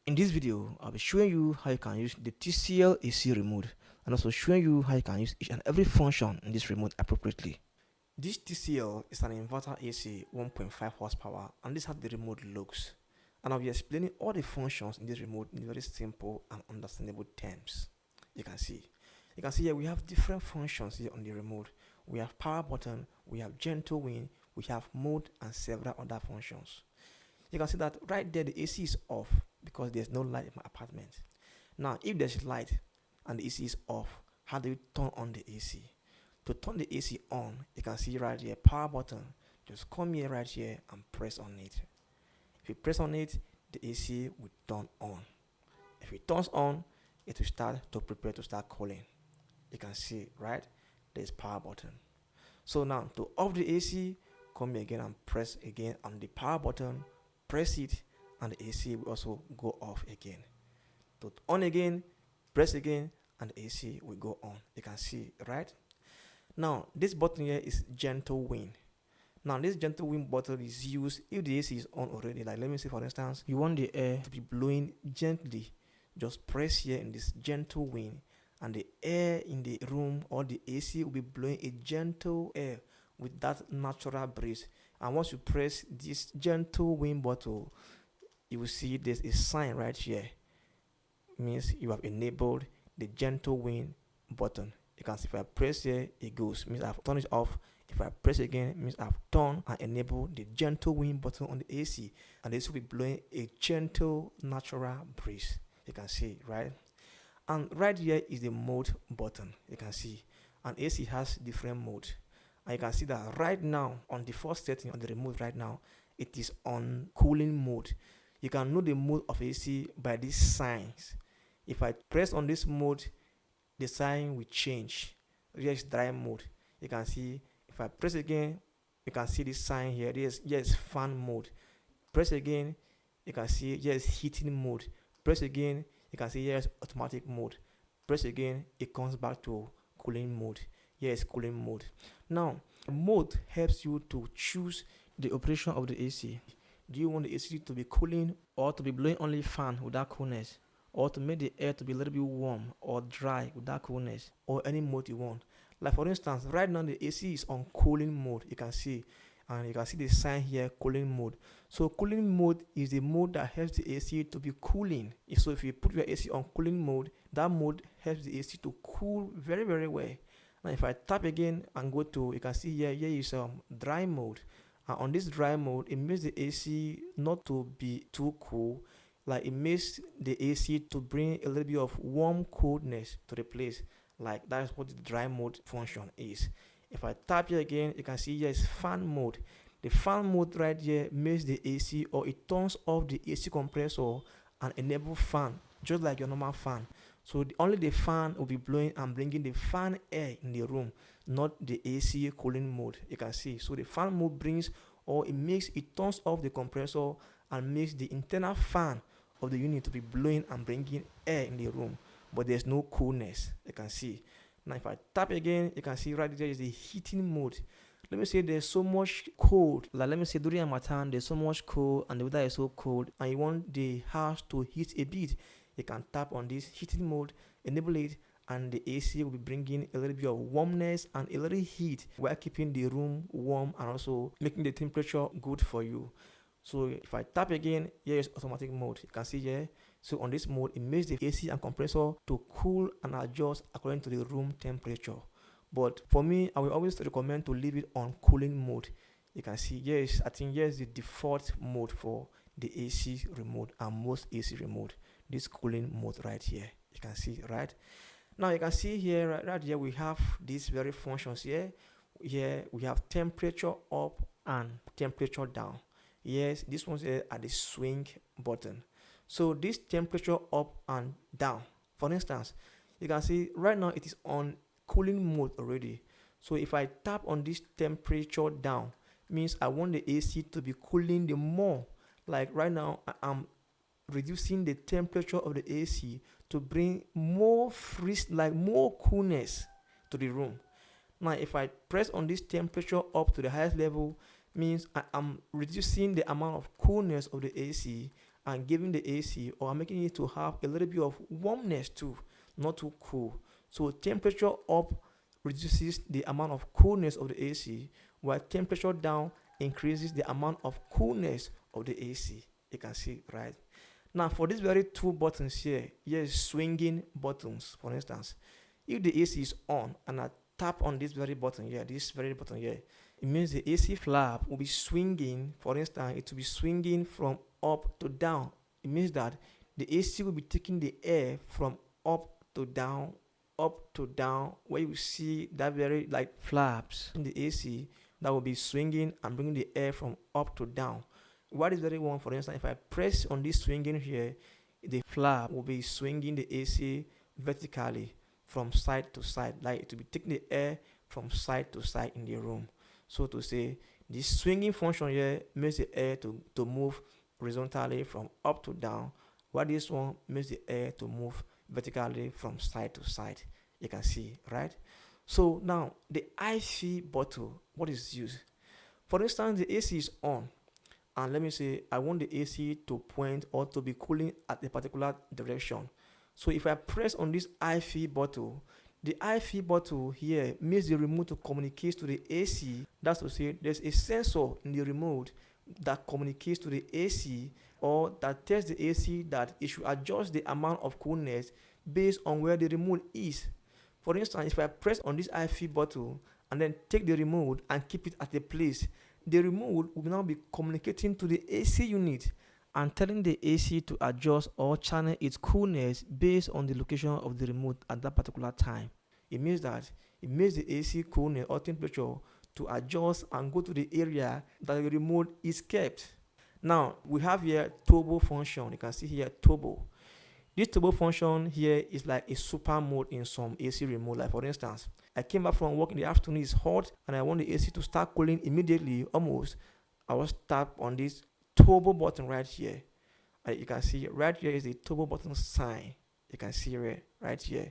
In this video, I'll be showing you how you can use the TCL AC remote and also showing you how you can use each and every function in this remote appropriately. This TCL is an inverter AC 1.5 horsepower and this is how the remote looks. And I'll be explaining all the functions in this remote in very simple and understandable terms. You can see here we have different functions here on the remote. We have power button, we have gentle wind, we have mode and several other functions. You can see that right there the AC is off because there's no light in my apartment. Now if there's light and the AC is off, how do you turn on the AC? To turn the AC on, you can see right here power button. Just come here right here and press on it. If you press on it, the AC will turn on. If it turns on, it will start to prepare to start cooling. You can see right there's power button. So now to off the AC, come here again and press again on the power button, press it and the AC will also go off again. To on again, press again and the AC will go on. You can see right. Now this button here is gentle wind. Now this gentle wind button is used if the AC is on already. Like let me say for instance, you want the air to be blowing gently. Just press here in this gentle wind and the air in the room or the AC will be blowing a gentle air with that natural breeze. And once you press this gentle wind button, you will see there's a sign right here. Means you have enabled the gentle wind button. You can see if I press here, it goes. Means I've turned it off. If I press again, it means I've turned and enabled the gentle wind button on the AC. And this will be blowing a gentle natural breeze. You can see, right? And right here is the mode button. You can see. And AC has different modes. And you can see that right now, on the first setting on the remote right now, it is on cooling mode. You can know the mode of AC by these signs. If I press on this mode, the sign will change. Here is dry mode. You can see if I press again, you can see this sign here. Here is fan mode. Press again, you can see here is heating mode. Press again, you can see here is automatic mode. Press again, it comes back to cooling mode. Here is cooling mode. Now, mode helps you to choose the operation of the AC. Do you want the AC to be cooling or to be blowing only fan without coolness? Or to make the air to be a little bit warm or dry without coolness, or any mode you want. Like for instance, right now the AC is on cooling mode. You can see, and you can see the sign here, cooling mode. So cooling mode is the mode that helps the AC to be cooling. So if you put your AC on cooling mode, that mode helps the AC to cool very, very well. Now if I tap again and go to, you can see here is dry mode. And on this dry mode, it makes the AC not to be too cool. Like it makes the AC to bring a little bit of warm coolness to the place. Like that is what the dry mode function is. If I tap here again, you can see here is fan mode. The fan mode right here makes the AC, or it turns off the AC compressor and enable fan, just like your normal fan. So only the fan will be blowing and bringing the fan air in the room, not the AC cooling mode. You can see. So the fan mode brings, or it turns off the compressor and makes the internal fan of the unit to be blowing and bringing air in the room, but there's no coolness. You can see. Now if I tap again, you can see right there is the heating mode. Let me say there's so much cold, like let me say during Ramadan there's so much cold and the weather is so cold and you want the house to heat a bit, you can tap on this heating mode, enable it, and the AC will be bringing a little bit of warmness and a little heat while keeping the room warm and also making the temperature good for you. So if I tap again, here is automatic mode. You can see here. So on this mode, it makes the AC and compressor to cool and adjust according to the room temperature. But for me, I will always recommend to leave it on cooling mode. You can see I think here is the default mode for the AC remote and most AC remote. This cooling mode right here. You can see, right? Now you can see here, right here, we have these very functions here. Here we have temperature up and temperature down. Yes, this one's at the swing button. So this temperature up and down. For instance, you can see right now it is on cooling mode already. So if I tap on this temperature down, means I want the AC to be cooling the more. Like right now, I'm reducing the temperature of the AC to bring more more coolness to the room. Now if I press on this temperature up to the highest level, means I am reducing the amount of coolness of the AC and giving the AC, or I'm making it to have a little bit of warmness too, not too cool. So temperature up reduces the amount of coolness of the AC, while temperature down increases the amount of coolness of the AC. You can see, right? Now, for these very two buttons here is swinging buttons. For instance, if the AC is on and I tap on this very button here, it means the AC flap will be swinging. For instance, it will be swinging from up to down. It means that the AC will be taking the air from up to down, where you see that very like flaps in the AC that will be swinging and bringing the air from up to down. What is very one, for instance, if I press on this swinging here, the flap will be swinging the AC vertically from side to side, like it will be taking the air from side to side in the room. So to say, this swinging function here makes the air to move horizontally from up to down, while this one makes the air to move vertically from side to side. You can see, right? So now the IV bottle, what is used? For instance, the AC is on, and let me say I want the AC to point or to be cooling at a particular direction. So if I press on this IV bottle, the IV bottle here makes the remote to communicate to the AC. That's to say, there's a sensor in the remote that communicates to the AC, or that tells the AC that it should adjust the amount of coolness based on where the remote is. For instance, if I press on this IV bottle and then take the remote and keep it at a place, the remote will now be communicating to the AC unit and telling the AC to adjust or channel its coolness based on the location of the remote at that particular time. It means that it makes the AC coolness or temperature to adjust and go to the area that the remote is kept. Now, we have here turbo function. You can see here turbo. This turbo function here is like a super mode in some AC remote. Like for instance, I came back from work in the afternoon, it's hot, and I want the AC to start cooling immediately, almost. I will tap on this turbo button right here. And you can see right here is the turbo button sign. You can see it right here.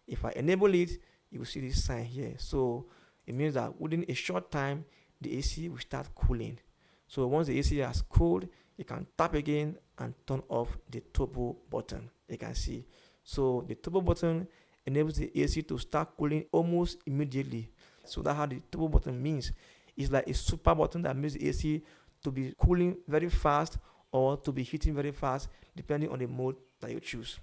If I enable it, you will see this sign here. So it means that within a short time, the AC will start cooling. So once the AC has cooled, you can tap again and turn off the turbo button. You can see. So the turbo button enables the AC to start cooling almost immediately. So that's how the turbo button means. It's like a super button that makes the AC to be cooling very fast or to be heating very fast, depending on the mode that you choose.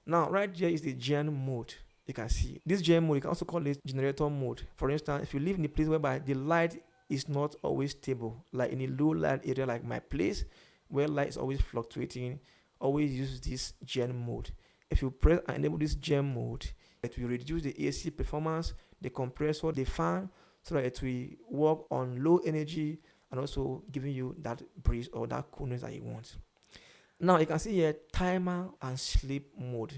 Now, right here is the gen mode. You can see this gen mode. You can also call it generator mode. For instance, if you live in a place whereby the light is not always stable, like in a low light area like my place, where light is always fluctuating, always use this gen mode. If you press and enable this gen mode, it will reduce the AC performance, the compressor, the fan, so that it will work on low energy and also giving you that breeze or that coolness that you want. Now you can see here timer and sleep mode.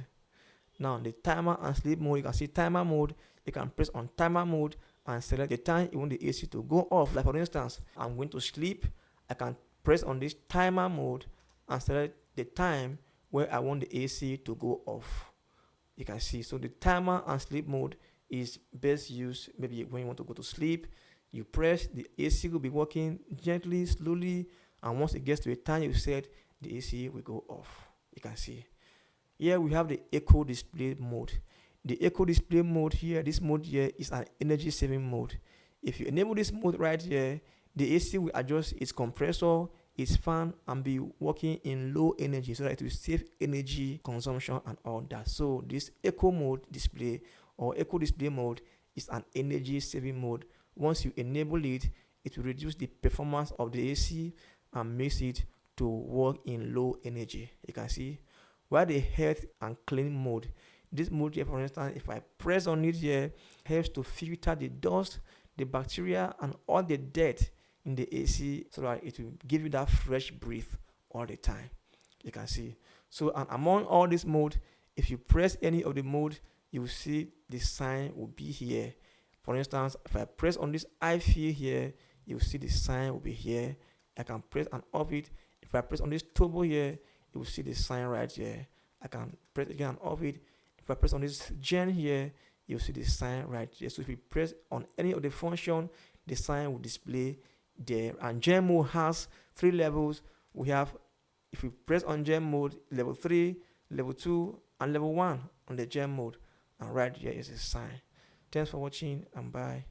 Now the timer and sleep mode, you can see timer mode. You can press on timer mode and select the time you want the AC to go off. Like for instance, I'm going to sleep. I can press on this timer mode and select the time where I want the AC to go off. You can see. So the timer and sleep mode is best used maybe when you want to go to sleep. You press, the AC will be working gently, slowly, and once it gets to a time you set, the AC will go off. You can see. Here we have the echo display mode. The echo display mode here, this mode here is an energy saving mode. If you enable this mode right here, the AC will adjust its compressor, its fan, and be working in low energy so that it will save energy consumption and all that. So this echo mode display or echo display mode is an energy saving mode. Once you enable it, it will reduce the performance of the AC and makes it to work in low energy. You can see. While the health and clean mode, this mode here, for instance, if I press on it here, helps to filter the dust, the bacteria, and all the dirt in the AC so that it will give you that fresh breath all the time. You can see. So, and among all this mode, if you press any of the mode, you will see the sign will be here. For instance, if I press on this IV here, you will see the sign will be here. I can press and off it. If I press on this turbo here, you will see the sign right here. I can press again and off it. If I press on this gen here, you'll see the sign right here. So if you press on any of the function, the sign will display there. And gen mode has 3 levels. We have If we press on gem mode, level 3, level 2, and level 1 on the gem mode, and right here is a sign. Thanks for watching and bye.